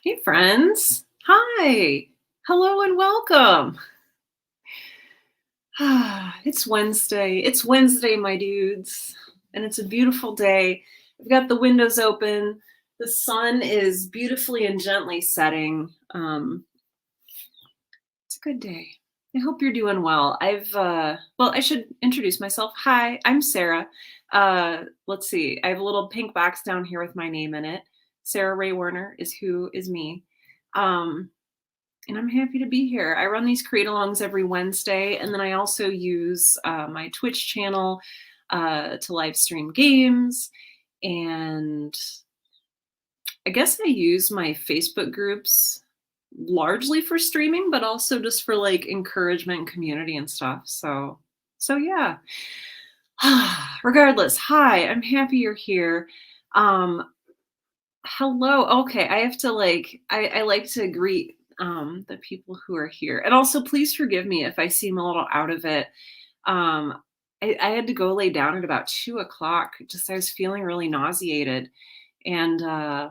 Hey, friends. Hi. Hello and welcome. It's Wednesday. It's Wednesday, my dudes. And it's a beautiful day. I've got the windows open. The sun is beautifully and gently setting. It's a good day. I hope you're doing well. I should introduce myself. Hi, I'm Sarah. Let's see. I have a little pink box down here with my name in it. Sarah Ray Werner is who is me. Um, and I'm happy to be here. I run these create alongs every Wednesday, and then I also use my Twitch channel to live stream games. And I guess I use my Facebook groups largely for streaming, but also just for like encouragement and community and stuff. So yeah. Regardless, hi, I'm happy you're here. Um, Hello. Okay, I have to I like to greet the people who are here. And also please forgive me if I seem a little out of it. Um I had to go lay down at about 2 o'clock. Just I was feeling really nauseated. And I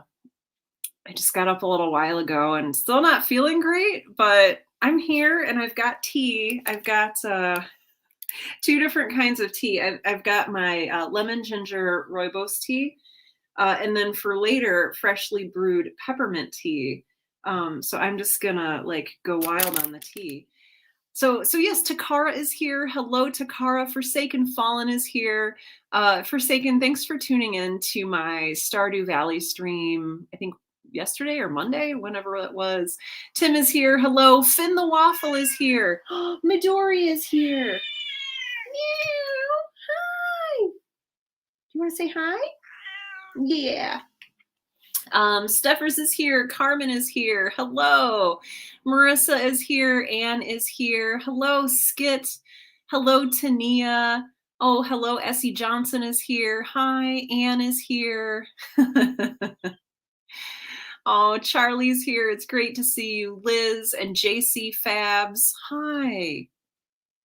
just got up a little while ago and still not feeling great, but I'm here and I've got tea. I've got two different kinds of tea. I've got my lemon ginger rooibos tea, and then for later, freshly brewed peppermint tea. So I'm just gonna like go wild on the tea. So yes, Takara is here. Hello, Takara. Forsaken Fallen is here. Forsaken, thanks for tuning in to my Stardew Valley stream. I think yesterday or Monday, whenever it was. Tim is here. Hello, Finn the Waffle is here. Midori is here. Meow. Hi. Do you want to say hi? Yeah. Steffers is here. Carmen is here. Hello. Marissa is here. Anne is here. Hello, Skit. Hello, Tania. Oh, hello, Essie Johnson is here. Hi, Anne is here. Oh, Charlie's here. It's great to see you. Liz and JC Fabs. Hi.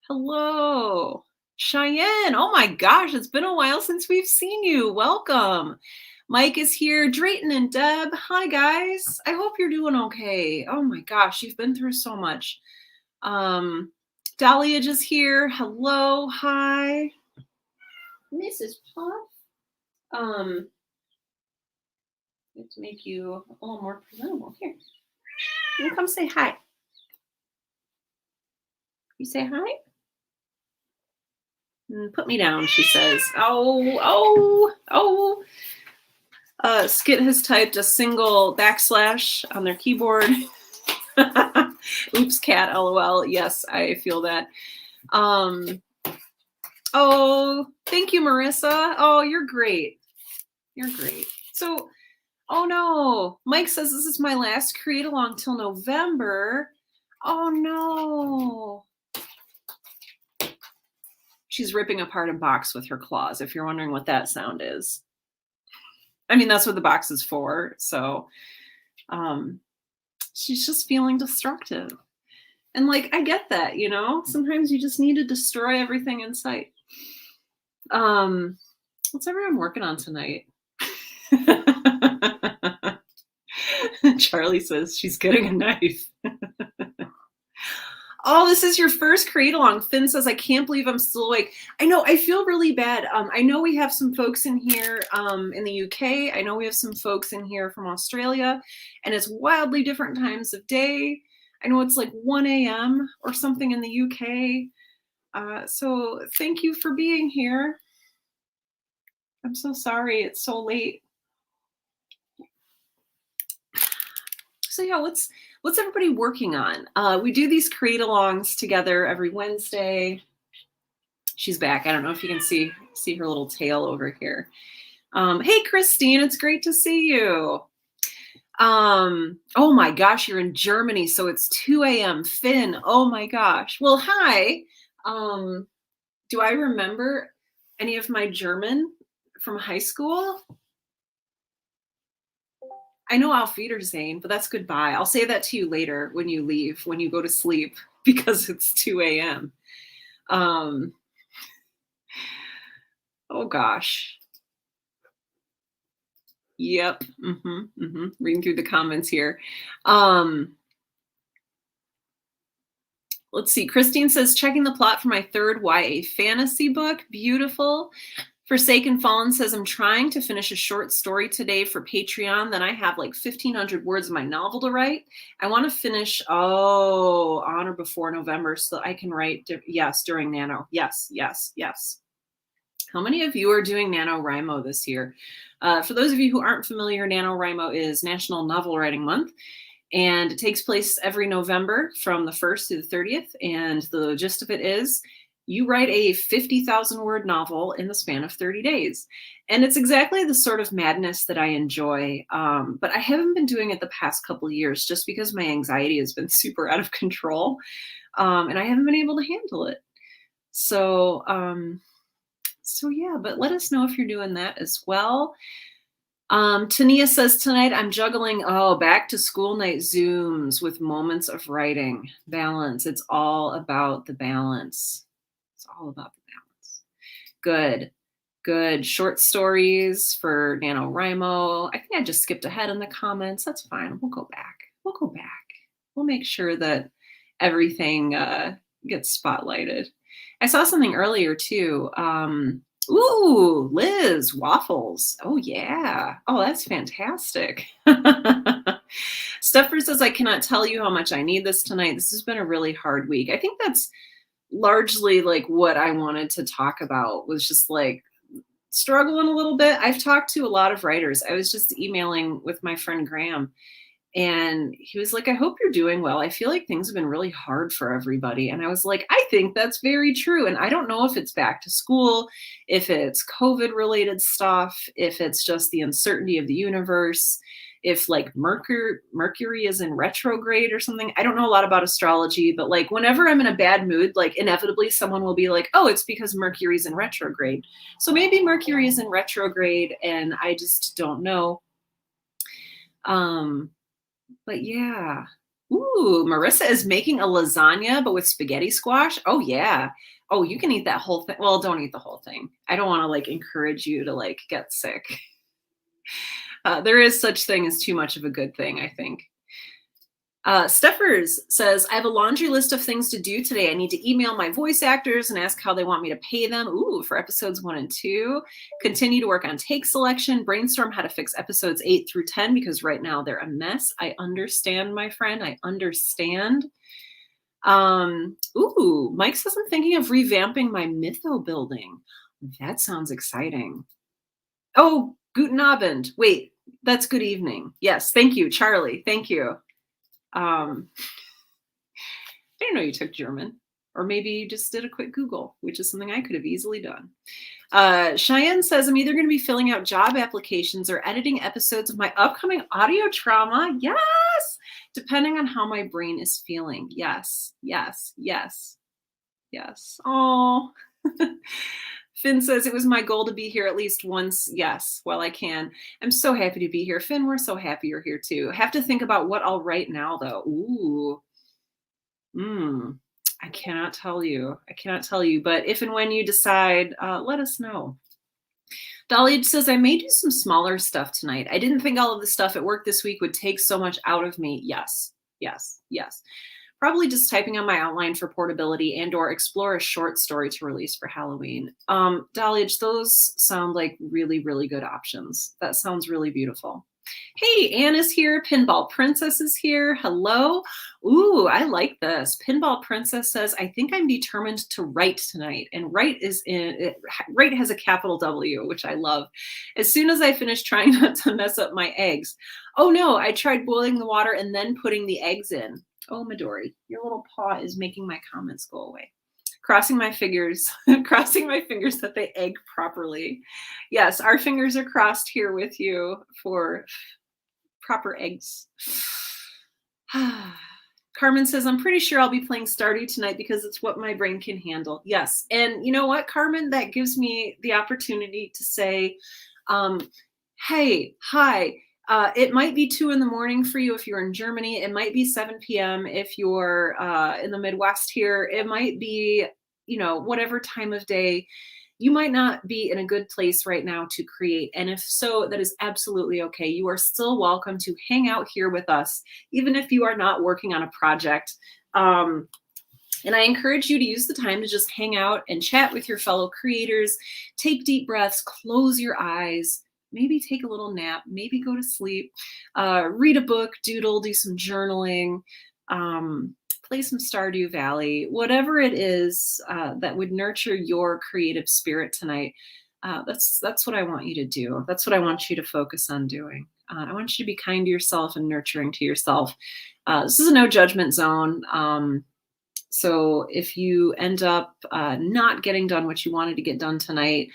Hello. Cheyenne. Oh my gosh, it's been a while since we've seen you. Welcome. Mike is here. Drayton and Deb. Hi, guys. I hope you're doing okay. Oh my gosh, you've been through so much. Dahlia is here. Hello. Hi. Mrs. Puff. I have to make you a little more presentable. Here. You come say hi. You say hi? Put me down, she says. Oh. Skit has typed a single backslash on their keyboard. Oops, cat, lol. Yes, I feel that. Oh, thank you, Marissa. Oh, you're great. You're great. So, oh no. Mike says this is my last create along till November. Oh no. She's ripping apart a box with her claws, if you're wondering what that sound is. I mean, that's what the box is for. So she's just feeling destructive. And like, I get that, you know, sometimes you just need to destroy everything in sight. What's everyone working on tonight? Charlie says she's getting a knife. Oh, this is your first create along. Finn says, I can't believe I'm still awake. I know, I feel really bad. I know we have some folks in here in the UK. I know we have some folks in here from Australia, and it's wildly different times of day. I know it's like 1 a.m. or something in the UK. So thank you for being here. I'm so sorry it's so late. So yeah, what's everybody working on? We do these create alongs together every Wednesday. She's back. I don't know if you can see her little tail over here. Hey, Christine, it's great to see you. Oh my gosh, you're in Germany, so it's 2 a.m. Finn, oh my gosh. Well, hi. Do I remember any of my German from high school? I know Auf Wiedersehen, but that's goodbye. I'll say that to you later when you leave, when you go to sleep, because it's 2 a.m. Oh gosh. Yep. Reading through the comments here. Um, let's see. Christine says, checking the plot for my third YA fantasy book. Beautiful. Forsaken Fallen says, I'm trying to finish a short story today for Patreon. Then I have like 1,500 words of my novel to write. I want to finish, on or before November so that I can write, yes, during Nano. Yes, yes, yes. How many of you are doing NaNoWriMo this year? For those of you who aren't familiar, NaNoWriMo is National Novel Writing Month, and it takes place every November from the 1st to the 30th. And the gist of it is you write a 50,000 word novel in the span of 30 days. And it's exactly the sort of madness that I enjoy. But I haven't been doing it the past couple of years just because my anxiety has been super out of control. And I haven't been able to handle it. So yeah, but let us know if you're doing that as well. Tania says tonight I'm juggling back to school night Zooms with moments of writing. Balance. It's all about the balance. It's all about the balance. Good. Good. Short stories for NaNoWriMo. I think I just skipped ahead in the comments. That's fine. We'll go back. We'll make sure that everything gets spotlighted. I saw something earlier too. Ooh, Liz, waffles. Oh, yeah. Oh, that's fantastic. Stuffer says, I cannot tell you how much I need this tonight. This has been a really hard week. I think that's largely like what I wanted to talk about, was just like struggling a little bit. I've talked to a lot of writers. I was just emailing with my friend Graham, and he was like, I hope you're doing well. I feel like things have been really hard for everybody. And I was like, I think that's very true. And I don't know if it's back to school, if it's COVID related stuff, if it's just the uncertainty of the universe, if like Mercury is in retrograde or something. I don't know a lot about astrology, but like whenever I'm in a bad mood, like inevitably someone will be like, oh, it's because Mercury's in retrograde. So maybe Mercury is in retrograde and I just don't know. But yeah. Ooh, Marissa is making a lasagna, but with spaghetti squash. Oh yeah. Oh, you can eat that whole thing. Well, don't eat the whole thing. I don't want to like encourage you to like get sick. There is such thing as too much of a good thing, I think. Steffers says, I have a laundry list of things to do today. I need to email my voice actors and ask how they want me to pay them. Ooh, for episodes 1 and 2. Continue to work on take selection. Brainstorm how to fix episodes 8 through 10 because right now they're a mess. I understand, my friend. I understand. Ooh, Mike says, I'm thinking of revamping my Mytho building. That sounds exciting. Oh, guten Abend. Wait, that's good evening. Yes, thank you, Charlie. Thank you. I didn't know you took German, or maybe you just did a quick Google, which is something I could have easily done. Cheyenne says, I'm either going to be filling out job applications or editing episodes of my upcoming audio trauma. Yes, depending on how my brain is feeling. Yes, yes, yes, yes. Oh. Finn says, it was my goal to be here at least once. Yes, while I can. I'm so happy to be here. Finn, we're so happy you're here too. I have to think about what I'll write now, though. Ooh. I cannot tell you. But if and when you decide, let us know. Dolly says, I may do some smaller stuff tonight. I didn't think all of the stuff at work this week would take so much out of me. Yes, yes, yes. Probably just typing on my outline for portability and or explore a short story to release for Halloween. Dahlia, those sound like really, really good options. That sounds really beautiful. Hey, Anne is here. Pinball Princess is here. Hello. Ooh, I like this. Pinball Princess says, I think I'm determined to write tonight. And write has a capital W, which I love. As soon as I finish trying not to mess up my eggs. Oh no, I tried boiling the water and then putting the eggs in. Oh, Midori, your little paw is making my comments go away. Crossing my fingers, that they egg properly. Yes, our fingers are crossed here with you for proper eggs. Carmen says, I'm pretty sure I'll be playing Stardew tonight because it's what my brain can handle. Yes, and you know what, Carmen? That gives me the opportunity to say, hey, hi. It might be 2 a.m. for you if you're in Germany. It might be 7 p.m. if you're in the Midwest here. It might be, whatever time of day you might not be in a good place right now to create. And if so, that is absolutely okay. You are still welcome to hang out here with us, even if you are not working on a project. And I encourage you to use the time to just hang out and chat with your fellow creators. Take deep breaths, close your eyes, maybe take a little nap, maybe go to sleep, read a book, doodle, do some journaling, play some Stardew Valley, whatever it is that would nurture your creative spirit tonight. That's what I want you to do. That's what I want you to focus on doing. I want you to be kind to yourself and nurturing to yourself. This is a no judgment zone. So if you end up not getting done what you wanted to get done tonight,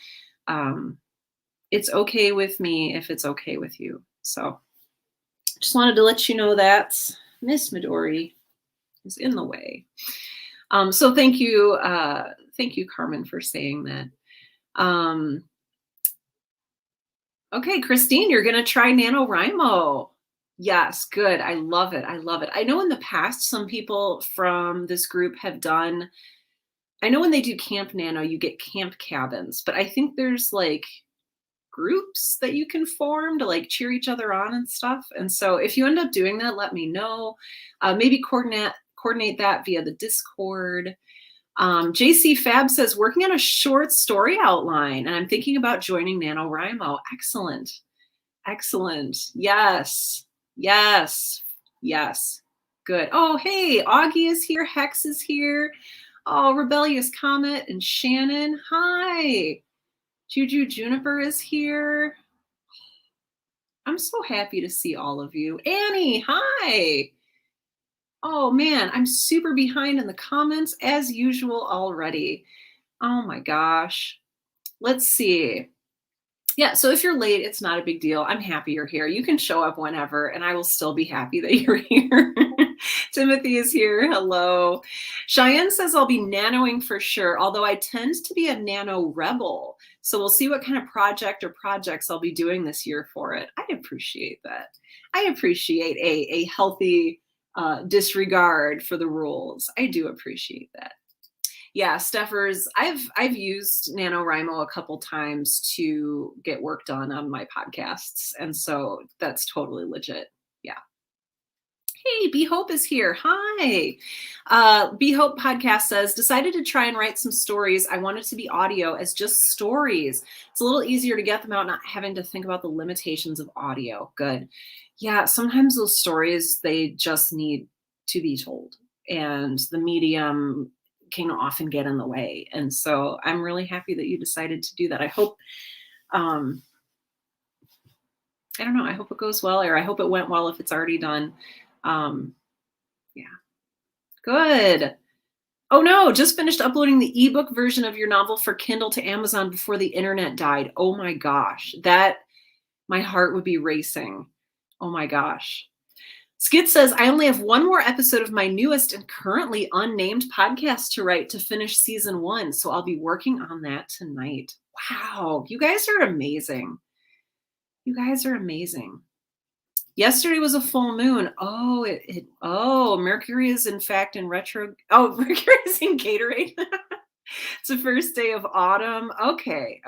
it's okay with me if it's okay with you. So just wanted to let you know that Miss Midori is in the way. So thank you, Carmen, for saying that. Okay, Christine, you're gonna try NaNoWriMo. Yes, good. I love it. I love it. I know in the past, some people from this group have done, I know when they do Camp Nano, you get camp cabins, but I think there's like groups that you can form to like cheer each other on and stuff. And so if you end up doing that, let me know. Maybe coordinate that via the Discord. JC Fab says, working on a short story outline, and I'm thinking about joining NaNoWriMo. Excellent. Excellent. Yes. Yes. Yes. Good. Oh, hey, Augie is here. Hex is here. Oh, Rebellious Comet and Shannon. Hi. Juju Juniper is here. I'm so happy to see all of you. Annie, hi. Oh man, I'm super behind in the comments as usual already. Oh my gosh. Let's see. Yeah, so if you're late, it's not a big deal. I'm happy you're here. You can show up whenever, and I will still be happy that you're here. Timothy is here. Hello. Cheyenne says I'll be nanoing for sure, although I tend to be a nano rebel. So we'll see what kind of project or projects I'll be doing this year for it. I appreciate that. I appreciate a healthy disregard for the rules. I do appreciate that. Yeah, Steffers, I've used NaNoWriMo a couple times to get work done on my podcasts. And so that's totally legit. Yeah. Hey, B Hope is here. Hi. B Hope podcast says, decided to try and write some stories. I want it to be audio as just stories. It's a little easier to get them out, not having to think about the limitations of audio. Good. Yeah, sometimes those stories, they just need to be told. And the medium can often get in the way. And so I'm really happy that you decided to do that. I hope, I don't know, I hope it goes well, or I hope it went well if it's already done. Yeah, good. Oh no, just finished uploading the ebook version of your novel for Kindle to Amazon before the internet died. Oh my gosh, my heart would be racing. Oh my gosh. Skid says, I only have one more episode of my newest and currently unnamed podcast to write to finish season 1. So I'll be working on that tonight. Wow. You guys are amazing. You guys are amazing. Yesterday was a full moon. Oh, Mercury is in fact in retro. Oh, Mercury is in Gatorade. It's the first day of autumn. Okay.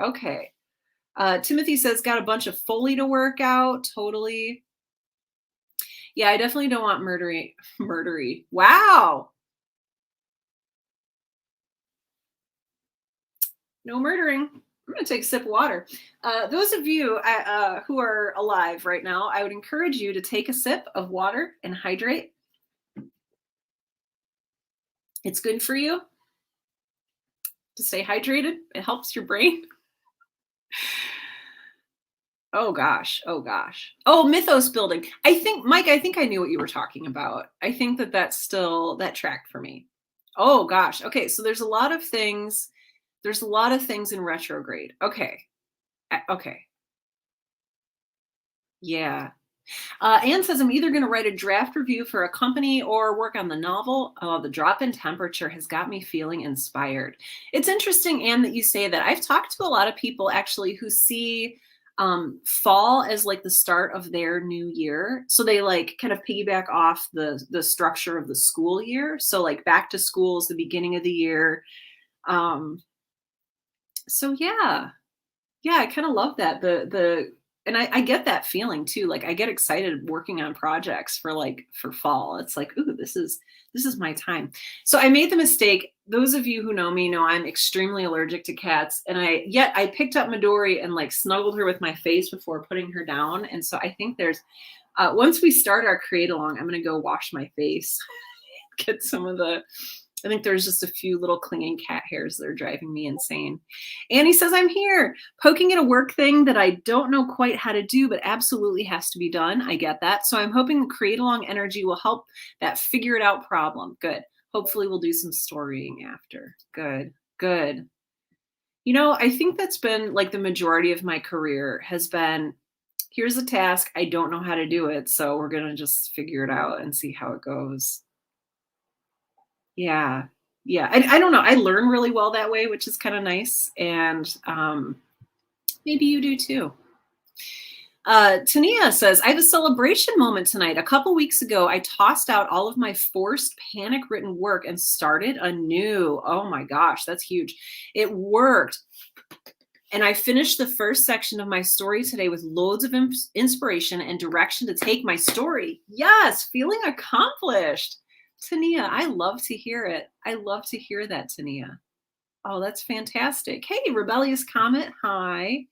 Timothy says, got a bunch of Foley to work out. Totally. Yeah, I definitely don't want murdery. Wow. No murdering. I'm going to take a sip of water. Those of you who are alive right now, I would encourage you to take a sip of water and hydrate. It's good for you to stay hydrated. It helps your brain. Oh gosh. Oh, mythos building. I think, Mike, I knew what you were talking about. I think that's still, that tracked for me. Oh gosh. Okay. So there's a lot of things in retrograde. Okay. Yeah. Anne says, I'm either going to write a draft review for a company or work on the novel. Oh, the drop in temperature has got me feeling inspired. It's interesting, Anne, that you say that. I've talked to a lot of people actually who see fall as like the start of their new year. So they like kind of piggyback off the structure of the school year. So like back to school is the beginning of the year. So yeah. Yeah, I kind of love that. And I get that feeling too. Like I get excited working on projects for fall. It's like, ooh, this is my time. So I made the mistake. Those of you who know me know I'm extremely allergic to cats. And I picked up Midori and like snuggled her with my face before putting her down. And so I think there's once we start our create along, I'm gonna go wash my face, get some of the I think there's just a few little clinging cat hairs that are driving me insane. Annie says, I'm here, poking at a work thing that I don't know quite how to do, but absolutely has to be done. I get that. So I'm hoping the create along energy will help that figure it out problem. Good. Hopefully we'll do some storying after. Good. Good. I think that's been like the majority of my career has been here's a task. I don't know how to do it. So we're going to just figure it out and see how it goes. Yeah. Yeah. I don't know. I learn really well that way, which is kind of nice. And maybe you do too. Tania says, I have a celebration moment tonight. A couple weeks ago, I tossed out all of my forced panic written work and started anew. Oh my gosh, that's huge. It worked. And I finished the first section of my story today with loads of inspiration and direction to take my story. Yes, feeling accomplished. Tania, I love to hear it. I love to hear that, Tania. Oh, that's fantastic. Hey, Rebellious Comet. Hi.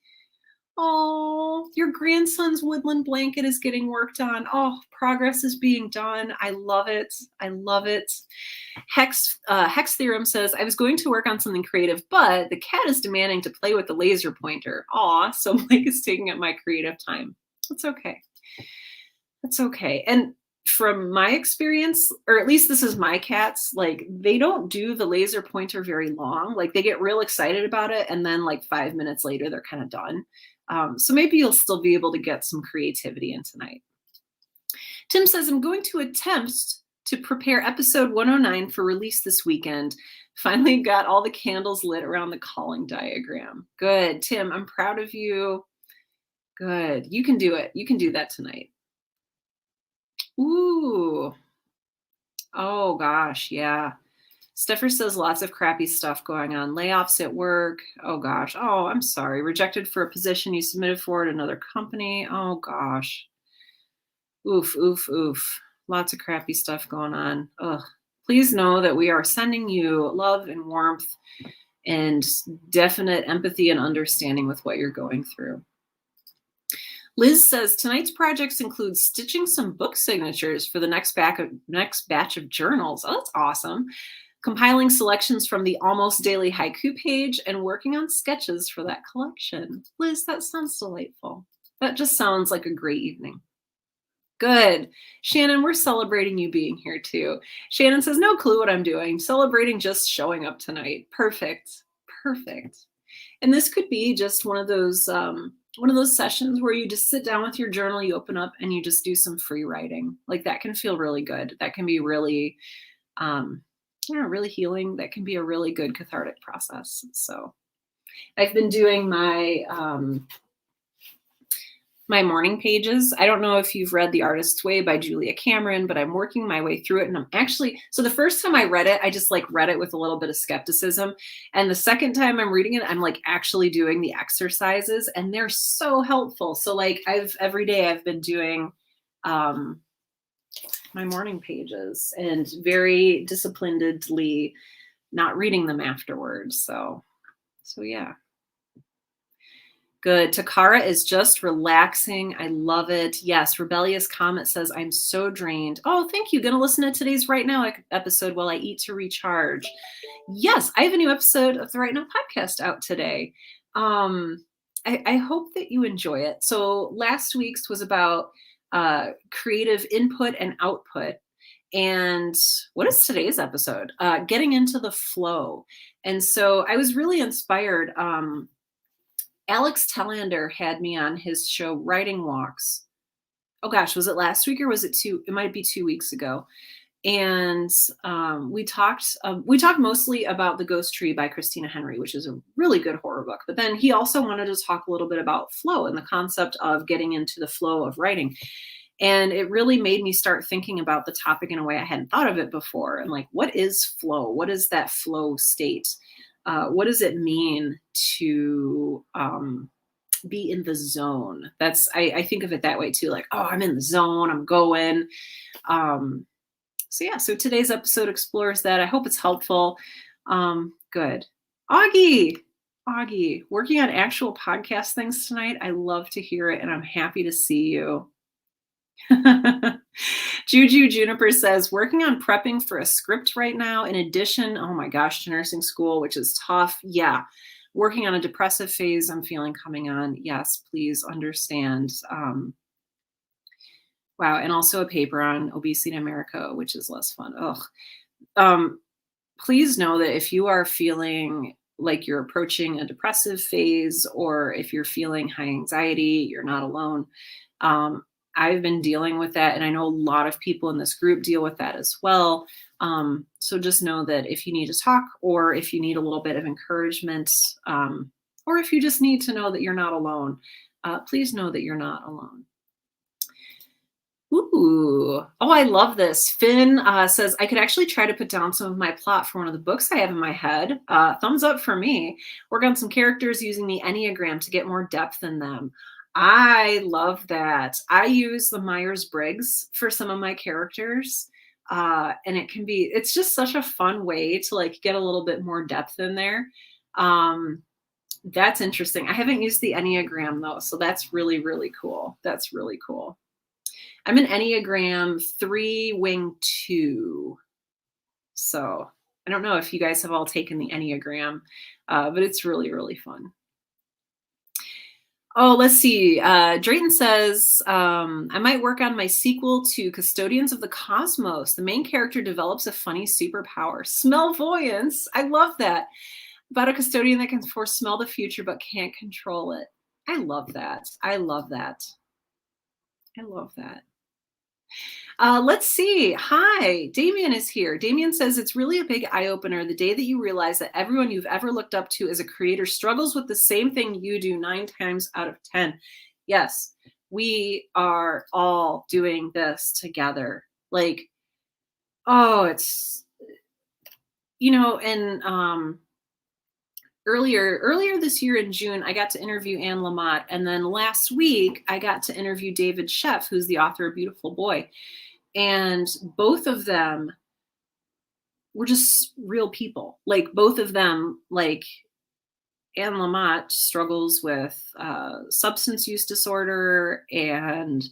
Oh, your grandson's woodland blanket is getting worked on. Oh, progress is being done. I love it. I love it. Hex Theorem says, I was going to work on something creative, but the cat is demanding to play with the laser pointer. Aw, so Mike is taking up my creative time. That's okay. That's okay. And from my experience, or at least this is my cats, like they don't do the laser pointer very long. Like they get real excited about it. And then like 5 minutes later, they're kind of done. So maybe you'll still be able to get some creativity in tonight. Tim says, I'm going to attempt to prepare episode 109 for release this weekend. Finally got all the candles lit around the calling diagram. Good, Tim, I'm proud of you. Good, you can do it. You can do that tonight. Ooh. Oh gosh, yeah. Steffer says lots of crappy stuff going on. Layoffs at work. Oh gosh. Oh, I'm sorry. Rejected for a position you submitted for at another company. Oh gosh. Oof, oof, oof. Lots of crappy stuff going on. Ugh. Please know that we are sending you love and warmth and definite empathy and understanding with what you're going through. Liz says tonight's projects include stitching some book signatures for the next batch of journals. Oh, that's awesome. Compiling selections from the Almost Daily Haiku page and working on sketches for that collection. Liz, that sounds delightful. That just sounds like a great evening. Good. Shannon, we're celebrating you being here too. Shannon says, no clue what I'm doing. Celebrating just showing up tonight. Perfect. Perfect. And this could be just one of those sessions where you just sit down with your journal, you open up and you just do some free writing. Like that can feel really good. That can be really, really healing. That can be a really good cathartic process. So I've been doing my morning pages. I don't know if you've read The Artist's Way by Julia Cameron, but I'm working my way through it. And I'm actually, so the first time I read it, I just like read it with a little bit of skepticism. And the second time I'm reading it, I'm like actually doing the exercises and they're so helpful. So like every day I've been doing my morning pages and very disciplinedly not reading them afterwards. So yeah. Good. Takara is just relaxing. I love it. Yes. Rebellious Comet says, I'm so drained. Oh, thank you. Going to listen to today's Right Now episode while I eat to recharge. Yes. I have a new episode of the Right Now podcast out today. I hope that you enjoy it. So last week's was about creative input and output. And what is today's episode? Getting into the flow. And so I was really inspired. Alex Tellander had me on his show Writing Walks. Oh gosh, was it last week or was it it might be 2 weeks ago. And we talked mostly about The Ghost Tree by Christina Henry, which is a really good horror book. But then he also wanted to talk a little bit about flow and the concept of getting into the flow of writing. And it really made me start thinking about the topic in a way I hadn't thought of it before. And like, what is flow? What is that flow state? What does it mean to be in the zone? I think of it that way too. Like, oh, I'm in the zone. I'm going. So yeah, so today's episode explores that. I hope it's helpful. Good. Augie, working on actual podcast things tonight. I love to hear it, and I'm happy to see you. Juju Juniper says, working on prepping for a script right now. In addition, oh my gosh, to nursing school, which is tough. Yeah. Working on a depressive phase I'm feeling coming on. Yes, please understand. Wow. And also a paper on obesity in America, which is less fun. Ugh. Please know that if you are feeling like you're approaching a depressive phase, or if you're feeling high anxiety, you're not alone. I've been dealing with that, and I know a lot of people in this group deal with that as well. So just know that if you need to talk, or if you need a little bit of encouragement, or if you just need to know that you're not alone, please know that you're not alone. Ooh. Oh, I love this. Finn says, I could actually try to put down some of my plot for one of the books I have in my head. Thumbs up for me. Work on some characters using the Enneagram to get more depth in them. I love that. I use the Myers-Briggs for some of my characters. And it's just such a fun way to like get a little bit more depth in there. That's interesting. I haven't used the Enneagram though. So that's really, really cool. That's really cool. I'm an Enneagram 3 wing 2. So I don't know if you guys have all taken the Enneagram, but it's really, really fun. Oh, let's see. Drayton says, I might work on my sequel to Custodians of the Cosmos. The main character develops a funny superpower. Smellvoyance. I love that. About a custodian that can foresmell the future but can't control it. I love that. I love that. I love that. Let's see. Hi, Damien is here. Damien says it's really a big eye-opener the day that you realize that everyone you've ever looked up to as a creator struggles with the same thing you do 9 times out of 10. Yes, we are all doing this together. Like, oh, it's, and earlier this year in June, I got to interview Anne Lamott. And then last week, I got to interview David Sheff, who's the author of Beautiful Boy. And both of them were just real people. Like both of them, like Anne Lamott struggles with substance use disorder and,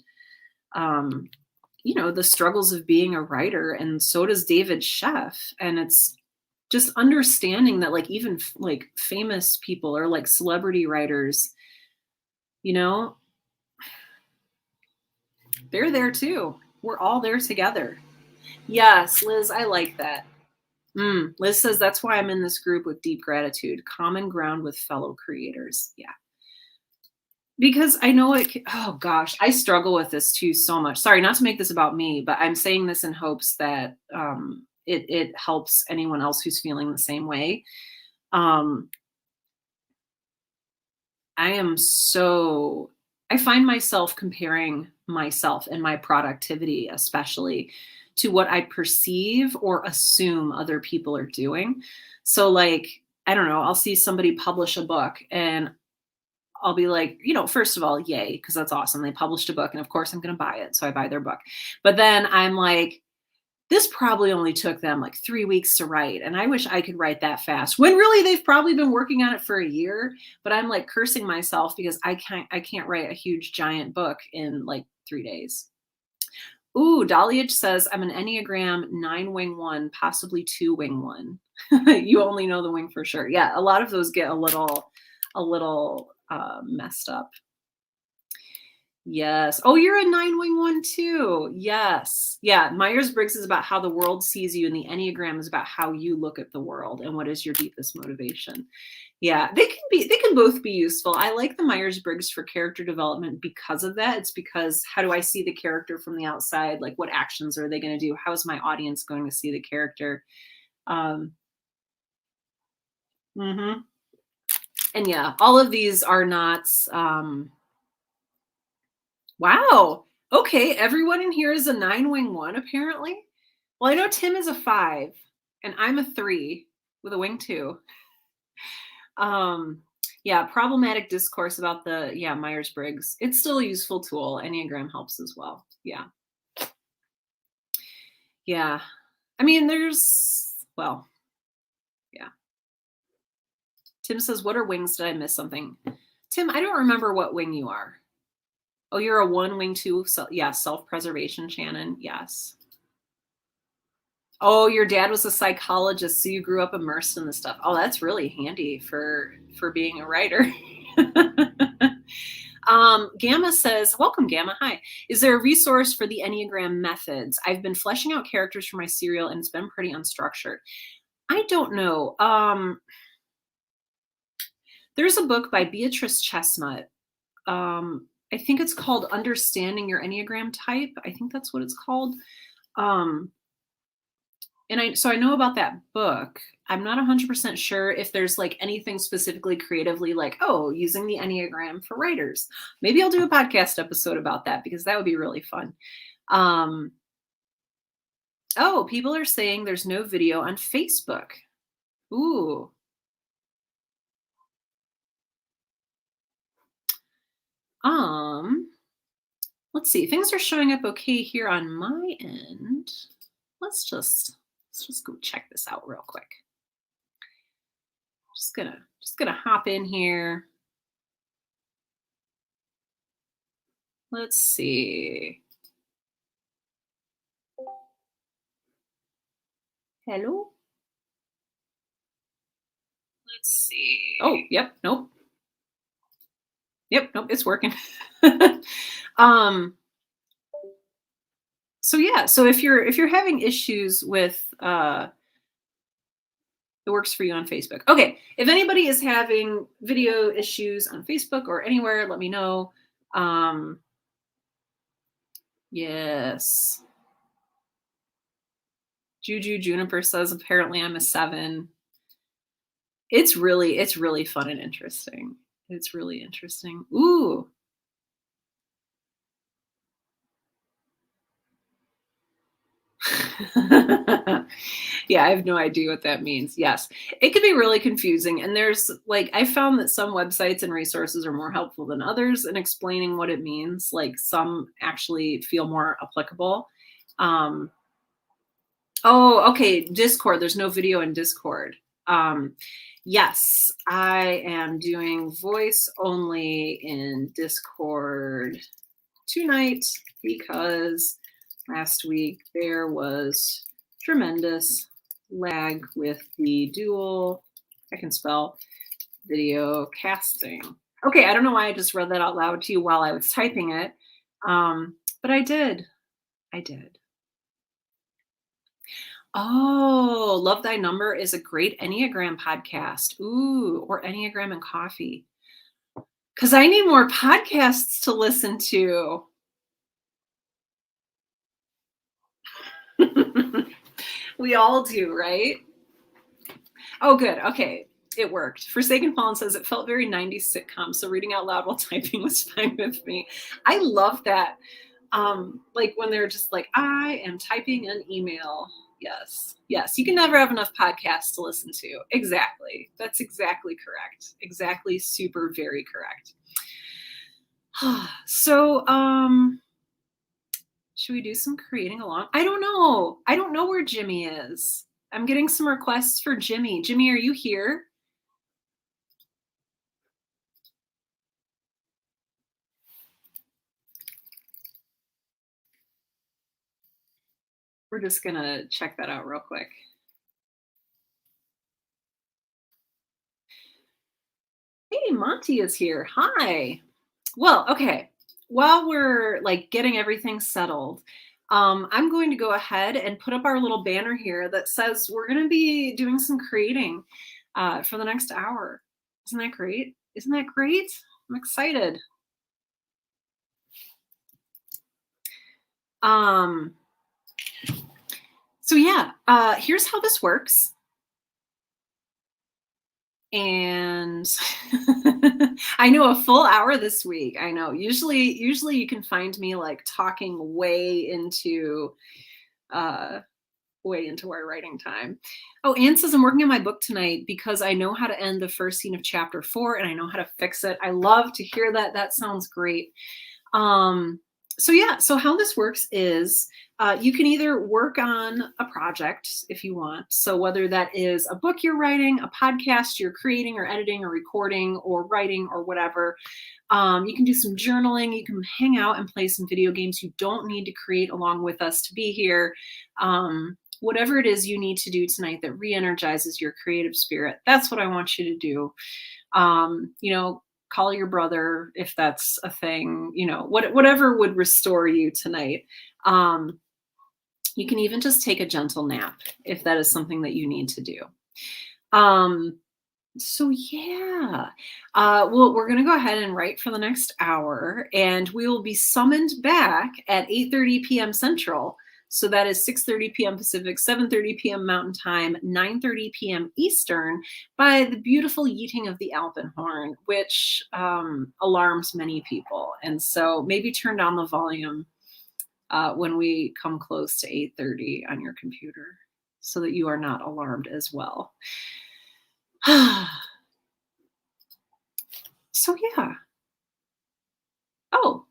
the struggles of being a writer. And so does David Sheff. And it's just understanding that like even like famous people or like celebrity writers, they're there too. We're all there together. Yes, Liz, I like that. Liz says, that's why I'm in this group with deep gratitude, common ground with fellow creators. Yeah. Because I know oh gosh, I struggle with this too so much. Sorry, not to make this about me, but I'm saying this in hopes that it helps anyone else who's feeling the same way. I find myself comparing myself and my productivity, especially to what I perceive or assume other people are doing. So like, I don't know, I'll see somebody publish a book and I'll be like, first of all, yay, because that's awesome. They published a book and of course I'm going to buy it. So I buy their book. But then I'm like, this probably only took them like 3 weeks to write. And I wish I could write that fast when really they've probably been working on it for a year, but I'm like cursing myself because I can't write a huge giant book in like 3 days. Ooh, Dahlia says, I'm an Enneagram 9 wing 1, possibly 2 wing 1. You only know the wing for sure. Yeah. A lot of those get a little messed up. Yes. Oh, you're a 9 wing 1 too. Yes. Yeah. Myers-Briggs is about how the world sees you, and the Enneagram is about how you look at the world and what is your deepest motivation. Yeah, they can both be useful. I like the Myers-Briggs for character development because of that. It's because how do I see the character from the outside? Like what actions are they going to do? How is my audience going to see the character? And yeah, all of these are not, wow. Okay, everyone in here is a 9 wing 1, apparently. Well, I know Tim is a 5, and I'm a 3 with a wing 2. Yeah, problematic discourse about the Myers-Briggs. It's still a useful tool. Enneagram helps as well. Yeah. Yeah. I mean, yeah. Tim says, "What are wings? Did I miss something?" Tim, I don't remember what wing you are. Oh, you're a one wing two. So yeah, self-preservation, Shannon. Yes. Oh, your dad was a psychologist, so you grew up immersed in this stuff. Oh, that's really handy for being a writer. Gamma says, welcome, Gamma. Hi. Is there a resource for the Enneagram methods? I've been fleshing out characters for my serial and it's been pretty unstructured. I don't know. There's a book by Beatrice Chestnut. I think it's called Understanding Your Enneagram Type. I think that's what it's called. So I know about that book. I'm not 100% sure if there's like anything specifically creatively like, oh, using the Enneagram for writers. Maybe I'll do a podcast episode about that because that would be really fun. Oh, people are saying there's no video on Facebook. Ooh. Let's see. Things are showing up okay here on my end. Let's just go check this out real quick. Just gonna hop in here. Let's see. Hello? Let's see. Oh, yep, nope. Yep, nope, it's working. So yeah, so if you're having issues with it works for you on Facebook. Okay, if anybody is having video issues on Facebook or anywhere, let me know. Yes. Juju Juniper says apparently I'm a 7. It's really fun and interesting. It's really interesting. Ooh. Yeah, I have no idea what that means. Yes, it can be really confusing. And there's like, I found that some websites and resources are more helpful than others in explaining what it means. Like some actually feel more applicable. Oh, okay. Discord. There's no video in Discord. Yes, I am doing voice only in Discord tonight because last week there was tremendous lag with the dual, I can spell, video casting. Okay, I don't know why I just read that out loud to you while I was typing it, but I did. I did. Oh, Love Thy Number is a great Enneagram podcast. Ooh, or Enneagram and Coffee. Because I need more podcasts to listen to. We all do, right? Oh, good. Okay. It worked. Forsaken Fallen says it felt very 90s sitcom, so reading out loud while typing was fine with me. I love that. Like when they're just like, I am typing an email. Yes. Yes. You can never have enough podcasts to listen to. Exactly. That's exactly correct. Exactly. Super, very correct. So, should we do some creating along? I don't know. I don't know where Jimmy is. I'm getting some requests for Jimmy. Jimmy, are you here? We're just gonna check that out real quick. Hey, Monty is here. Hi. Well, okay. While we're like getting everything settled, I'm going to go ahead and put up our little banner here that says we're going to be doing some creating for the next hour. Isn't that great? Isn't that great? I'm excited. So yeah, here's how this works. And I know a full hour this week. I know. Usually you can find me like talking way into way into our writing time. Oh, Anne says, I'm working on my book tonight because I know how to end the first scene of chapter 4 and I know how to fix it. I love to hear that. That sounds great. So yeah, so how this works is you can either work on a project if you want. So whether that is a book you're writing, a podcast you're creating or editing or recording or writing or whatever, you can do some journaling. You can hang out and play some video games. You don't need to create along with us to be here. Whatever it is you need to do tonight that re-energizes your creative spirit, that's what I want you to do. You know, call your brother if that's a thing, you know, whatever would restore you tonight. You can even just take a gentle nap if that is something that you need to do. So yeah, well, we're going to go ahead and write for the next hour, and we will be summoned back at 8:30 p.m. Central. So that is 6:30 p.m. Pacific, 7:30 p.m. Mountain Time, 9:30 p.m. Eastern, by the beautiful yeeting of the Alpenhorn, which alarms many people. And so maybe turn down the volume when we come close to 8:30 on your computer so that you are not alarmed as well. So yeah. Oh,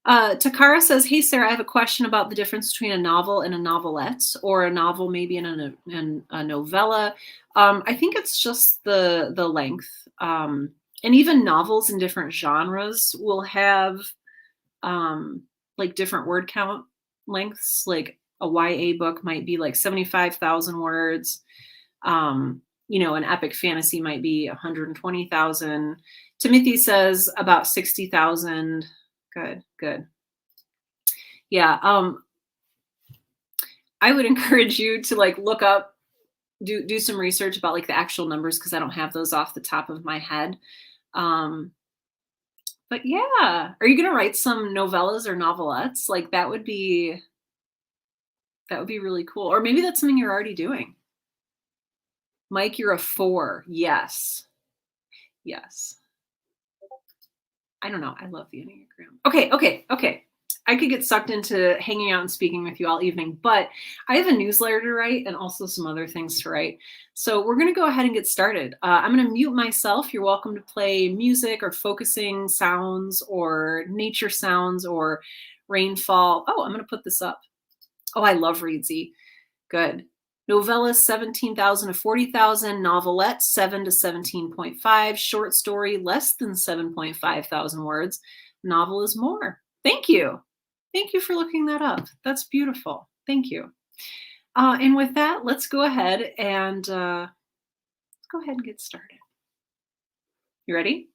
Takara says, hey, Sarah, I have a question about the difference between a novel and a novelette, or a novel maybe in a novella. I think it's just the length. And even novels in different genres will have like different word count lengths. Like a YA book might be like 75,000 words. You know, an epic fantasy might be 120,000. Timothy says about 60,000. Good, good. Yeah, I would encourage you to like look up, do some research about like the actual numbers because I don't have those off the top of my head. But yeah, are you gonna write some novellas or novelettes? Like that would be really cool. Or maybe that's something you're already doing. Mike, you're a 4. Yes. Yes. I don't know. I love the Enneagram. Okay. I could get sucked into hanging out and speaking with you all evening, but I have a newsletter to write and also some other things to write. So we're going to go ahead and get started. I'm going to mute myself. You're welcome to play music or focusing sounds or nature sounds or rainfall. Oh, I'm going to put this up. Oh, I love Reedsy. Good. Novella 17,000 to 40,000, novelette 7 to 17.5, short story less than 7.5 thousand words, novel is more. Thank you. Thank you for looking that up. That's beautiful. Thank you. And with that, let's go ahead and get started. You ready?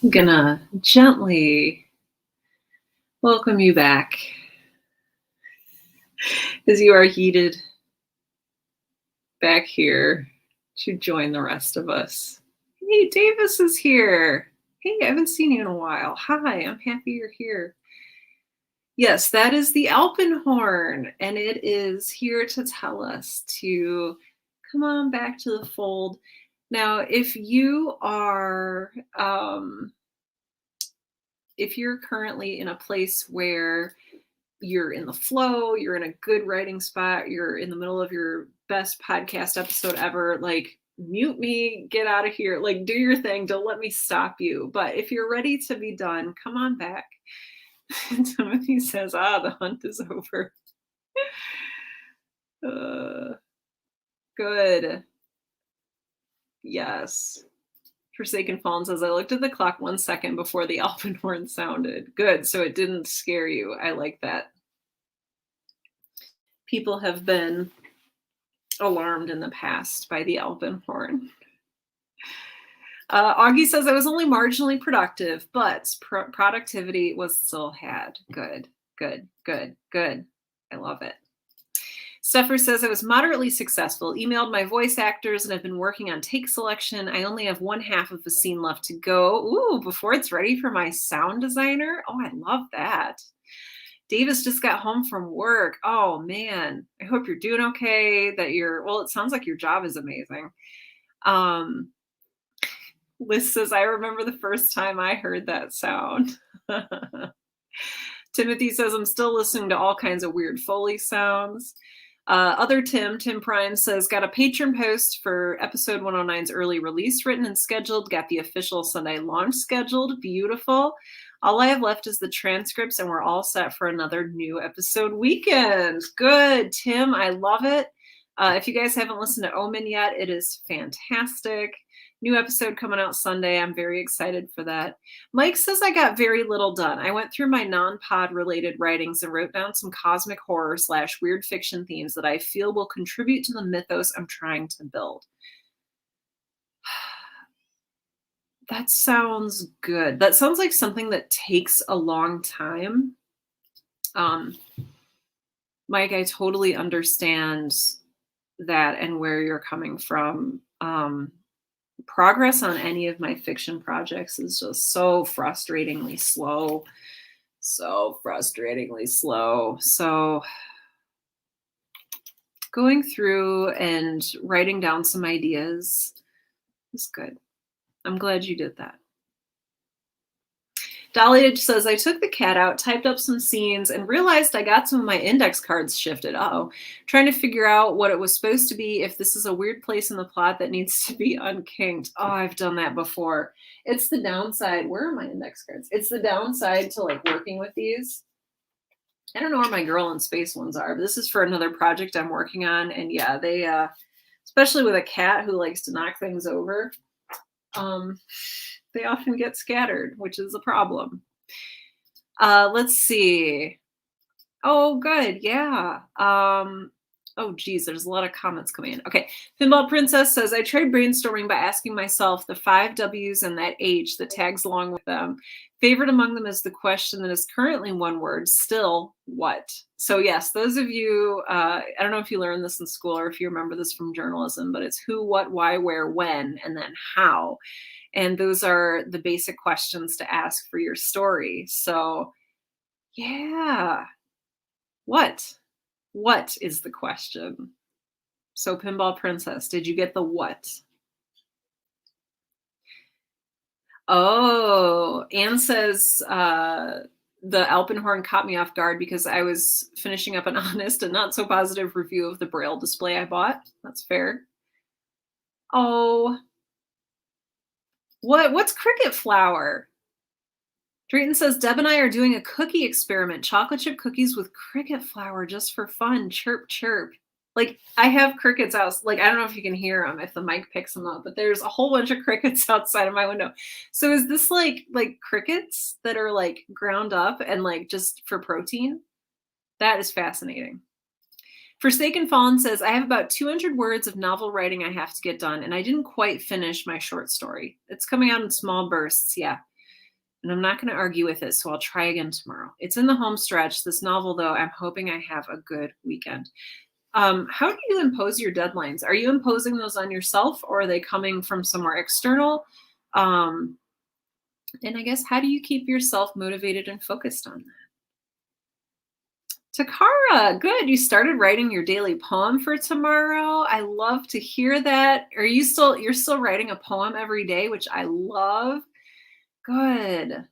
I'm gonna gently welcome you back as you are heated back here to join the rest of us. Hey, Davis is here. Hey, I haven't seen you in a while. Hi, I'm happy you're here. Yes, that is the Alpenhorn, and it is here to tell us to come on back to the fold. Now, if you are, if you're currently in a place where you're in the flow, you're in a good writing spot, you're in the middle of your best podcast episode ever, like mute me, get out of here, like do your thing, don't let me stop you. But if you're ready to be done, come on back. Timothy says, the hunt is over. Good. Yes. Forsaken Fallen says, I looked at the clock 1 second before the Alpenhorn sounded. Good. So it didn't scare you. I like that. People have been alarmed in the past by the Alpenhorn. Augie says, I was only marginally productive, but productivity was still had. Good, good, good, good. I love it. Stuffer says, I was moderately successful, emailed my voice actors, and have been working on take selection. I only have 1/2 of the scene left to go. Ooh, before it's ready for my sound designer. Oh, I love that. Davis just got home from work. Oh, man. I hope you're doing okay, that well, it sounds like your job is amazing. Liz says, I remember the first time I heard that sound. Timothy says, I'm still listening to all kinds of weird Foley sounds. Other Tim Prime says, got a Patreon post for episode 109's early release written and scheduled. Got the official Sunday launch scheduled. Beautiful. All I have left is the transcripts, and we're all set for another new episode weekend. Good, Tim. I love it. If you guys haven't listened to Omen yet, it is fantastic. New episode coming out Sunday. I'm very excited for that. Mike says, I got very little done. I went through my non-pod related writings and wrote down some cosmic horror / weird fiction themes that I feel will contribute to the mythos I'm trying to build. That sounds good. That sounds like something that takes a long time. Mike, I totally understand that and where you're coming from. Progress on any of my fiction projects is just so frustratingly slow. So going through and writing down some ideas is good. I'm glad you did that. Dahlia says, I took the cat out, typed up some scenes, and realized I got some of my index cards shifted. Trying to figure out what it was supposed to be, if this is a weird place in the plot that needs to be unkinked. Oh, I've done that before. It's the downside. Where are my index cards? It's the downside to like working with these. I don't know where my Girl in Space ones are, but this is for another project I'm working on. And yeah, they, especially with a cat who likes to knock things over, they often get scattered, which is a problem. Let's see. Oh, good. Yeah. Oh, geez, there's a lot of comments coming in. Okay. Pinball Princess says, I tried brainstorming by asking myself the 5 W's and that H that tags along with them. Favorite among them is the question that is currently one word, still what? So yes, those of you, I don't know if you learned this in school or if you remember this from journalism, but it's who, what, why, where, when, and then how. And those are the basic questions to ask for your story. So yeah, what is the question? So Pinball Princess, did you get the what? Oh, Anne says, the Alpenhorn caught me off guard because I was finishing up an honest and not so positive review of the Braille display I bought. That's fair. Oh, what's cricket flour? Drayton says, Deb and I are doing a cookie experiment, chocolate chip cookies with cricket flour just for fun. Chirp, chirp. Like, I have crickets out. Like, I don't know if you can hear them, if the mic picks them up, but there's a whole bunch of crickets outside of my window. So is this like crickets that are like ground up and like just for protein? That is fascinating. Forsaken Fallen says, I have about 200 words of novel writing I have to get done, and I didn't quite finish my short story. It's coming out in small bursts, yeah. and I'm not going to argue with it, so I'll try again tomorrow. It's in the home stretch. This novel, though, I'm hoping I have a good weekend. How do you impose your deadlines? Are you imposing those on yourself, or are they coming from somewhere external? And I guess, how do you keep yourself motivated and focused on that? Takara, good. You started writing your daily poem for tomorrow. I love to hear that. You're still writing a poem every day, which I love. Good.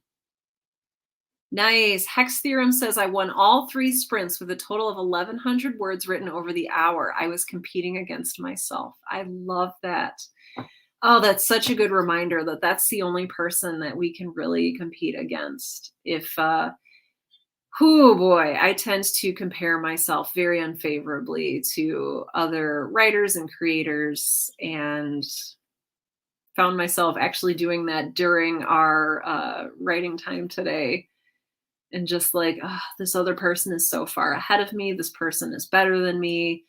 Nice. Hex Theorem says, I won all 3 sprints with a total of 1,100 words written over the hour. I was competing against myself. I love that. Oh, that's such a good reminder that that's the only person that we can really compete against. Oh boy, I tend to compare myself very unfavorably to other writers and creators, and found myself actually doing that during our writing time today. And just like, oh, this other person is so far ahead of me. This person is better than me.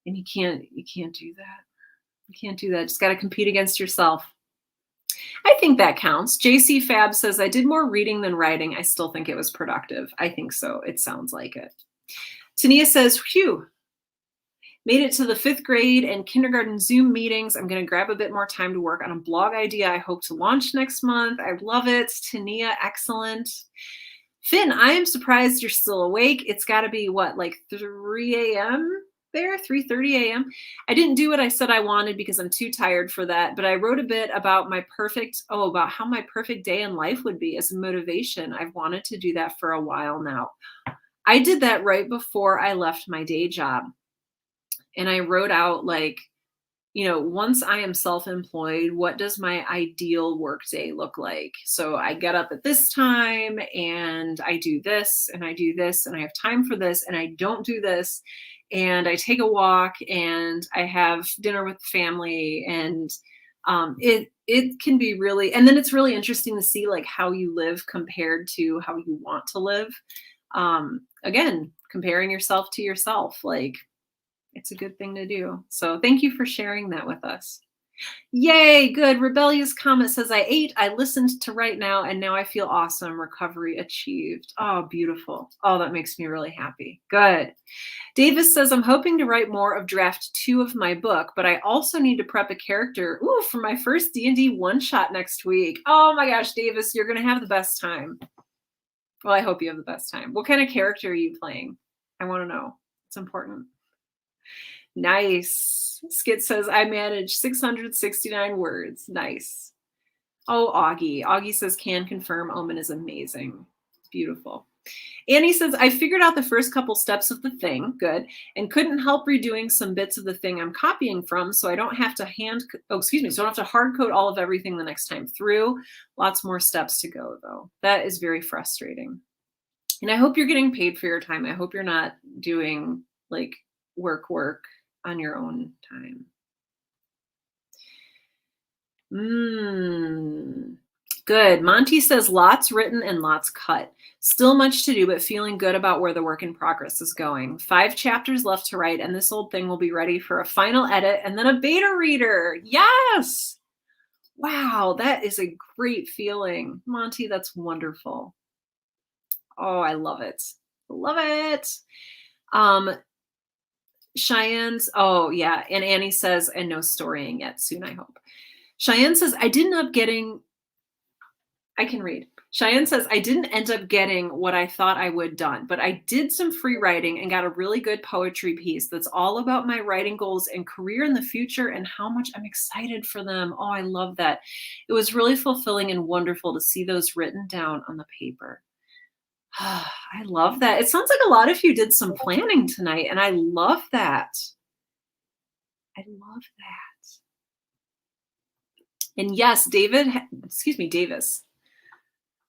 And you can't do that. You can't do that. Just got to compete against yourself. I think that counts. JC Fab says, I did more reading than writing. I still think it was productive. I think so. It sounds like it. Tania says, phew, made it to the 5th grade and kindergarten Zoom meetings. I'm going to grab a bit more time to work on a blog idea I hope to launch next month. I love it. Tania, excellent. Finn, I am surprised you're still awake. It's got to be what, like 3 a.m. there, 3:30 a.m. I didn't do what I said I wanted because I'm too tired for that. But I wrote a bit about about how my perfect day in life would be as a motivation. I've wanted to do that for a while now. I did that right before I left my day job. And I wrote out, like, once I am self-employed, what does my ideal workday look like? So I get up at this time and I do this and I do this and I have time for this and I don't do this. And I take a walk and I have dinner with the family, and it can be really, and then it's really interesting to see like how you live compared to how you want to live. Again, comparing yourself to yourself, like, it's a good thing to do. So thank you for sharing that with us. Yay, good. Rebellious Comet says, I ate, I listened to right now, and now I feel awesome. Recovery achieved. Oh, beautiful. Oh, that makes me really happy. Good. Davis says, I'm hoping to write more of draft 2 of my book, but I also need to prep a character for my first D&D one-shot next week. Oh my gosh, Davis, you're going to have the best time. Well, I hope you have the best time. What kind of character are you playing? I want to know. It's important. Nice. Skit says, I managed 669 words. Nice. Oh, Augie. Augie says, can confirm Omen is amazing. Beautiful. Annie says, I figured out the first couple steps of the thing. Good. And couldn't help redoing some bits of the thing I'm copying from, so I don't have to so I don't have to hard code all of everything the next time through. Lots more steps to go, though. That is very frustrating. And I hope you're getting paid for your time. I hope you're not doing like work on your own time. Good. Monty says, lots written and lots cut. Still much to do, but feeling good about where the work in progress is going. 5 chapters left to write, and this old thing will be ready for a final edit and then a beta reader. Yes. Wow, that is a great feeling. Monty, that's wonderful. Oh, I love it. Love it. Cheyenne's, oh yeah, and Annie says, and no storying yet, soon I hope. Cheyenne says, I can read. Cheyenne says, I didn't end up getting what I thought I would done, but I did some free writing and got a really good poetry piece that's all about my writing goals and career in the future and how much I'm excited for them. Oh, I love that. It was really fulfilling and wonderful to see those written down on the paper. I love that. It sounds like a lot of you did some planning tonight, and I love that. I love that. And yes, Davis.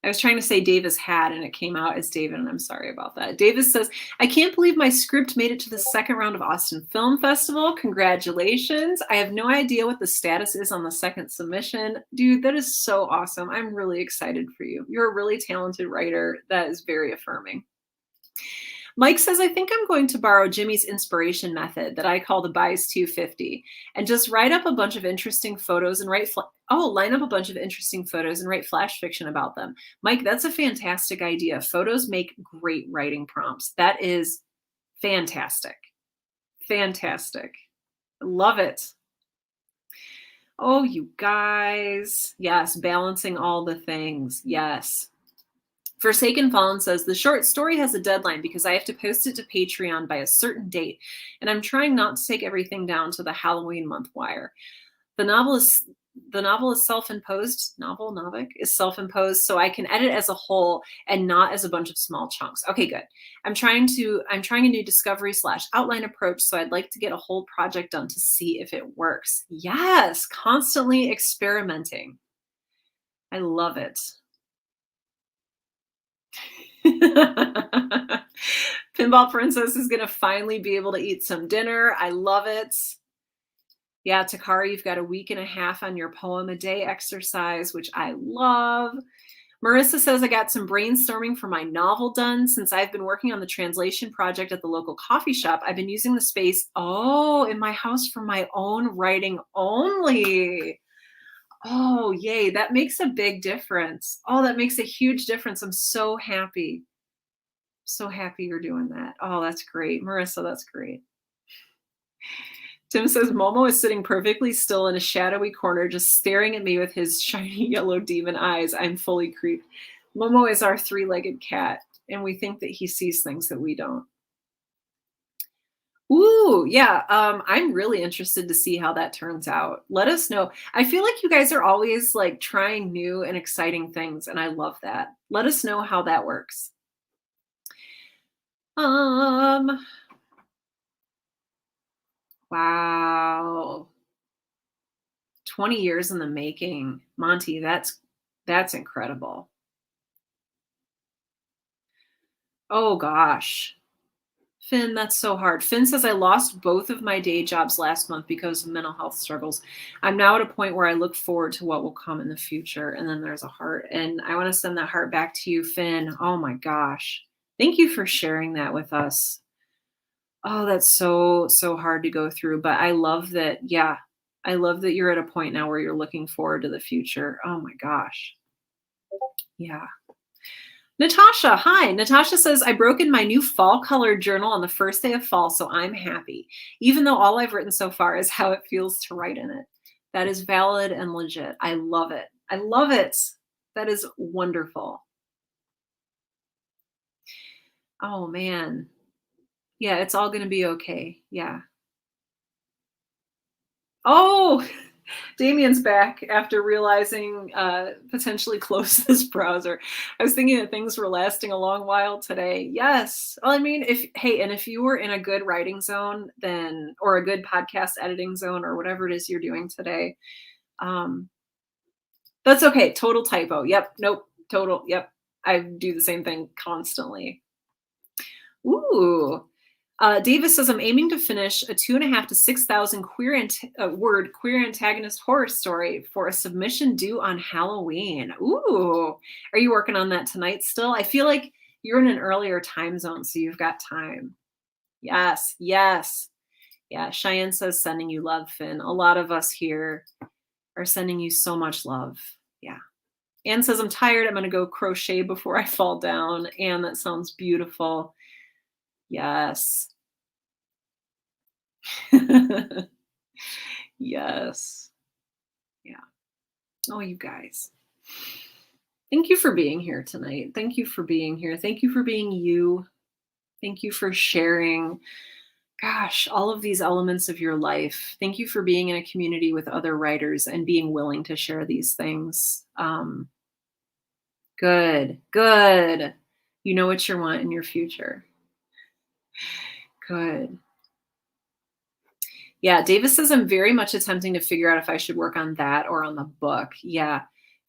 I was trying to say Davis had, and it came out as David, and I'm sorry about that. Davis says, I can't believe my script made it to the 2nd round of Austin Film Festival. Congratulations. I have no idea what the status is on the 2nd submission. Dude, that is so awesome. I'm really excited for you. You're a really talented writer. That is very affirming. Mike says, I think I'm going to borrow Jimmy's inspiration method that I call the buys 250 and just write up a bunch of interesting photos and line up a bunch of interesting photos and write flash fiction about them. Mike, that's a fantastic idea. Photos make great writing prompts. That is fantastic. Fantastic. Love it. Oh, you guys. Yes, balancing all the things. Yes. Forsaken Fallen says, the short story has a deadline because I have to post it to Patreon by a certain date, and I'm trying not to take everything down to the Halloween month wire. The novel is self-imposed. Novic is self-imposed, so I can edit as a whole and not as a bunch of small chunks. Okay, good. I'm trying a new discovery / outline approach, so I'd like to get a whole project done to see if it works. Yes, constantly experimenting. I love it. Pinball Princess is going to finally be able to eat some dinner. I love it. Yeah, Takara, you've got a week and a half on your poem a day exercise, which I love. Marissa says, I got some brainstorming for my novel done. Since I've been working on the translation project at the local coffee shop, I've been using the space, in my house for my own writing only. Oh, yay. That makes a big difference. Oh, that makes a huge difference. I'm so happy. So happy you're doing that. Oh, that's great. Marissa, that's great. Tim says, Momo is sitting perfectly still in a shadowy corner, just staring at me with his shiny yellow demon eyes. I'm fully creeped. Momo is our 3-legged cat, and we think that he sees things that we don't. Ooh, yeah. I'm really interested to see how that turns out. Let us know. I feel like you guys are always like trying new and exciting things, and I love that. Let us know how that works. Wow. 20 years in the making. Monty, that's incredible. Oh gosh. Finn, that's so hard. Finn says, I lost both of my day jobs last month because of mental health struggles. I'm now at a point where I look forward to what will come in the future. And then there's a heart. And I want to send that heart back to you, Finn. Oh my gosh. Thank you for sharing that with us. Oh, that's so hard to go through. But I love that. Yeah. I love that you're at a point now where you're looking forward to the future. Oh my gosh. Yeah. Natasha, hi. Natasha says, I broke in my new fall colored journal on the first day of fall, so I'm happy, even though all I've written so far is how it feels to write in it. That is valid and legit. I love it. I love it. That is wonderful. Oh, man. Yeah, it's all going to be okay. Yeah. Oh, Damien's back after realizing potentially close this browser. I was thinking that things were lasting a long while today. Yes. Well, I mean, if you were in a good writing zone, then, or a good podcast editing zone, or whatever it is you're doing today, that's okay. Total typo. Yep. Nope. Total. Yep. I do the same thing constantly. Ooh. Davis says, I'm aiming to finish a 2,500 to 6,000 word queer antagonist horror story for a submission due on Halloween. Ooh, are you working on that tonight still? I feel like you're in an earlier time zone, so you've got time. Yes, yes. Yeah, Cheyenne says, sending you love, Finn. A lot of us here are sending you so much love. Yeah. Anne says, I'm tired. I'm going to go crochet before I fall down. Anne, that sounds beautiful. Yes. Yes. Yeah. Oh, you guys. Thank you for being here tonight. Thank you for being here. Thank you for being you. Thank you for sharing, gosh, all of these elements of your life. Thank you for being in a community with other writers and being willing to share these things. Good. You know what you want in your future. Good. Yeah, Davis says, I'm very much attempting to figure out if I should work on that or on the book. Yeah,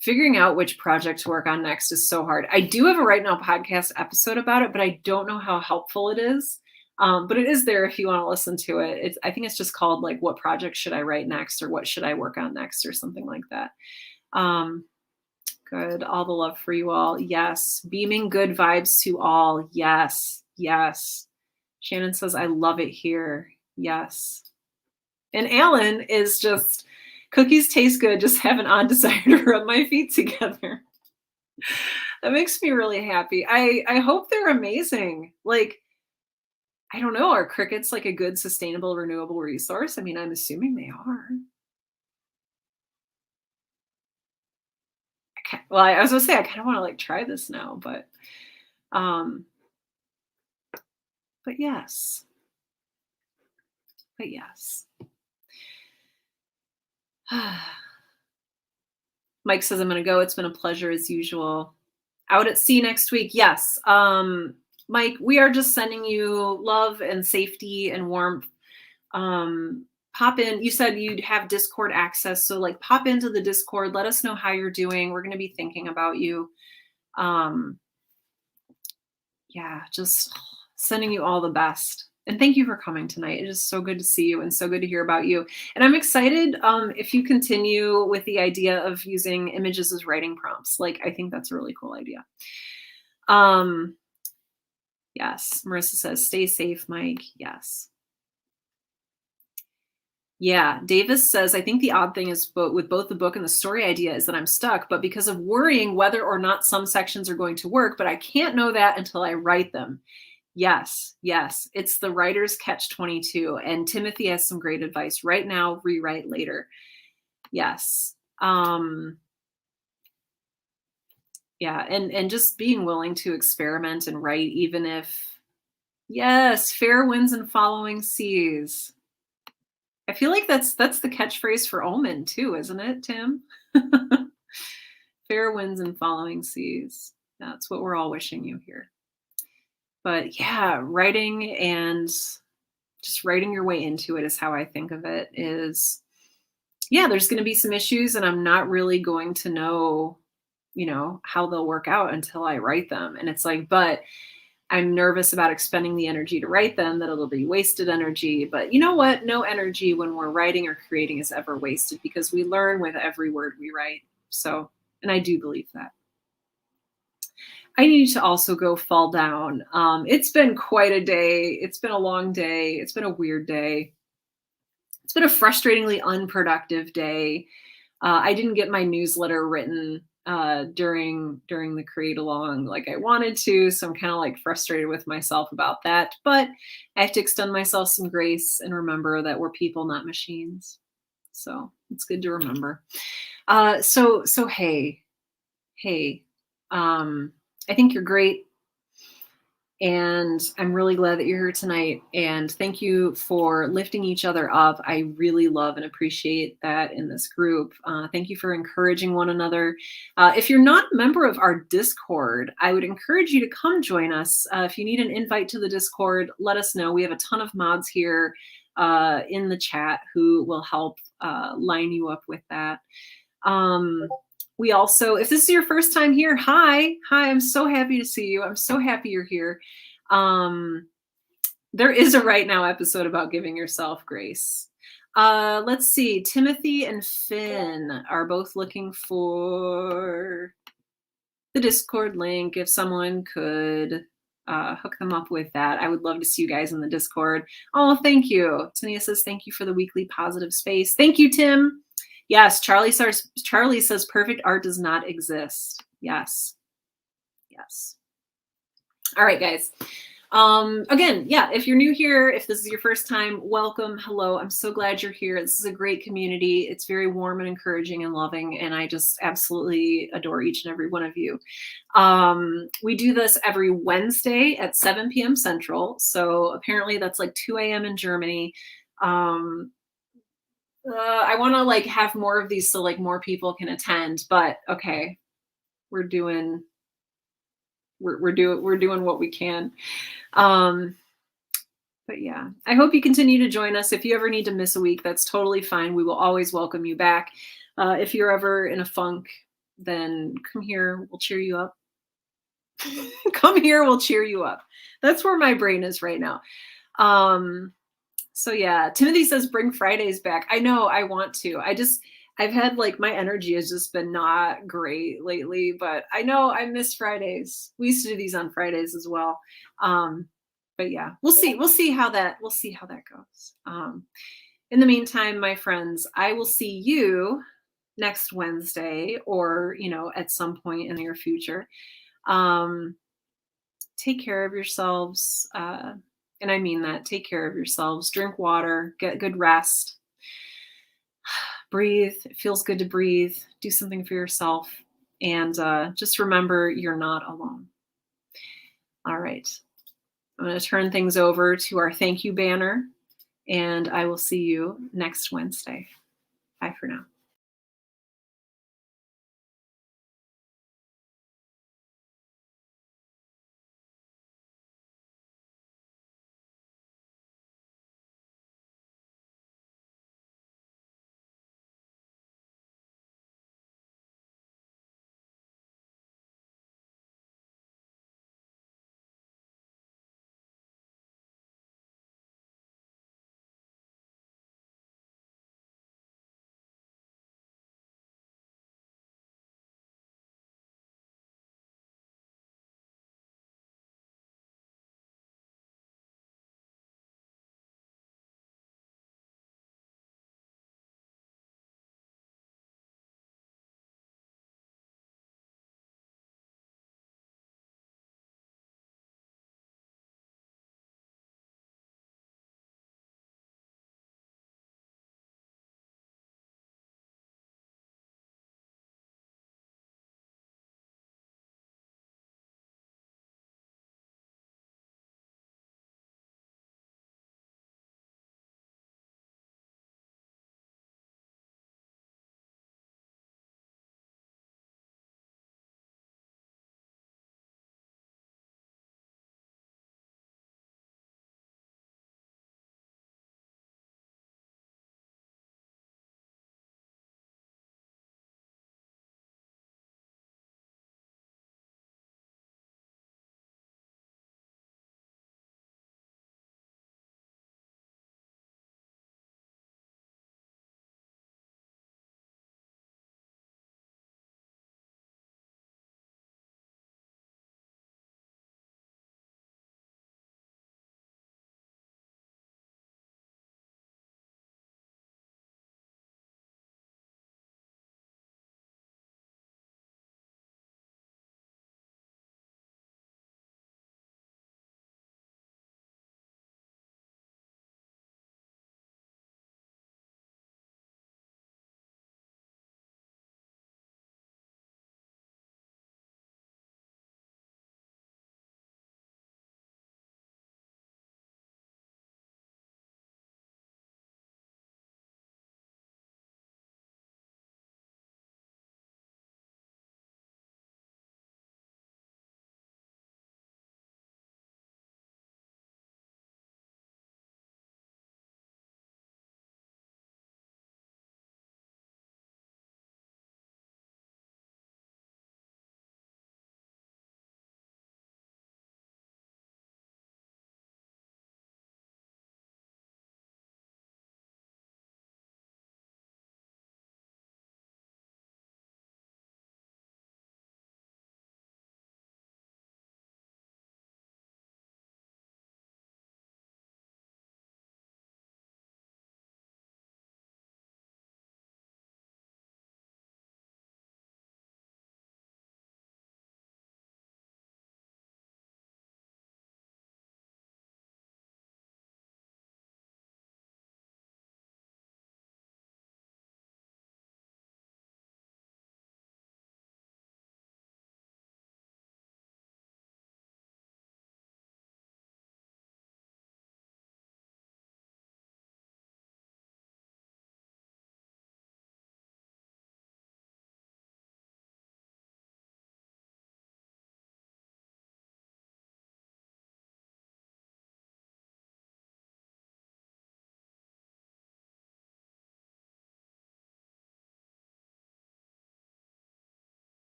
figuring out which project to work on next is so hard. I do have a Right Now podcast episode about it, but I don't know how helpful it is. But it is there if you want to listen to it. I think it's just called like, what project should I write next, or what should I work on next, or something like that. Good. All the love for you all. Yes. Beaming good vibes to all. Yes. Yes. Shannon says, I love it here. Yes. And Alan is just, cookies taste good, just have an odd desire to rub my feet together. That makes me really happy. I hope they're amazing. Like, I don't know, are crickets like a good, sustainable, renewable resource? I mean, I'm assuming they are. Well, I was gonna say I kind of want to like try this now, um, but yes, but yes. Mike says I'm gonna go. It's been a pleasure as usual. Out at sea next week. Yes. Mike, we are just sending you love and safety and warmth. Pop in. You said you'd have Discord access, so like pop into the Discord. Let us know how you're doing. We're gonna be thinking about you. Yeah, just sending you all the best. And thank you for coming tonight. It is so good to see you and so good to hear about you. And I'm excited if you continue with the idea of using images as writing prompts. Like, I think that's a really cool idea. Yes, Marissa says, stay safe, Mike. Yes. Yeah, Davis says, I think the odd thing is with both the book and the story idea is that I'm stuck, but because of worrying whether or not some sections are going to work, but I can't know that until I write them. Yes, yes. It's the writer's catch-22. And Timothy has some great advice. Right now, rewrite later. Yes. Yeah, and just being willing to experiment and write, even if, yes, fair winds and following seas. I feel like that's the catchphrase for Omen too, isn't it, Tim? Fair winds and following seas. That's what we're all wishing you here. But yeah, writing and just writing your way into it is how I think of it. Is, yeah, there's going to be some issues and I'm not really going to know, how they'll work out until I write them. And it's like, but I'm nervous about expending the energy to write them, that it'll be wasted energy. But you know what? No energy when we're writing or creating is ever wasted because we learn with every word we write. So, and I do believe that. I need to also go fall down. It's been quite a day. It's been a long day. It's been a weird day. It's been a frustratingly unproductive day. I didn't get my newsletter written during the create along like I wanted to, so I'm kind of like frustrated with myself about that. But I have to extend myself some grace and remember that we're people, not machines. So it's good to remember. So hey, I think you're great. And I'm really glad that you're here tonight. And thank you for lifting each other up. I really love and appreciate that in this group. Thank you for encouraging one another. If you're not a member of our Discord, I would encourage you to come join us. If you need an invite to the Discord, let us know. We have a ton of mods here in the chat who will help line you up with that. We also, if this is your first time here, hi, I'm so happy to see you. I'm so happy you're here. There is a Right Now episode about giving yourself grace. Let's see, Timothy and Finn are both looking for the Discord link. If someone could hook them up with that, I would love to see you guys in the Discord. Oh, thank you. Tania says, thank you for the weekly positive space. Thank you, Tim. Yes, Charlie says perfect art does not exist. Yes. Yes. All right, guys. Again, yeah, if you're new here, if this is your first time, welcome. Hello. I'm so glad you're here. This is a great community. It's very warm and encouraging and loving, and I just absolutely adore each and every one of you. We do this every Wednesday at 7 p.m. Central. So apparently that's like 2 a.m. in Germany. I want to like have more of these so like more people can attend, but okay, we're doing what we can. But yeah, I hope you continue to join us. If you ever need to miss a week, that's totally fine. We will always welcome you back. If you're ever in a funk, then come here, we'll cheer you up. Come here, we'll cheer you up. That's where my brain is right now. So yeah, Timothy says bring Fridays back. I know, I want to. I've had like my energy has just been not great lately, but I know I miss Fridays. We used to do these on Fridays as well. but yeah, we'll see how that goes. In the meantime, my friends, I will see you next Wednesday, or at some point in the near future. Take care of yourselves, and I mean that. Take care of yourselves. Drink water. Get good rest. Breathe. It feels good to breathe. Do something for yourself, and just remember, you're not alone. All right. I'm going to turn things over to our thank you banner, and I will see you next Wednesday. Bye for now.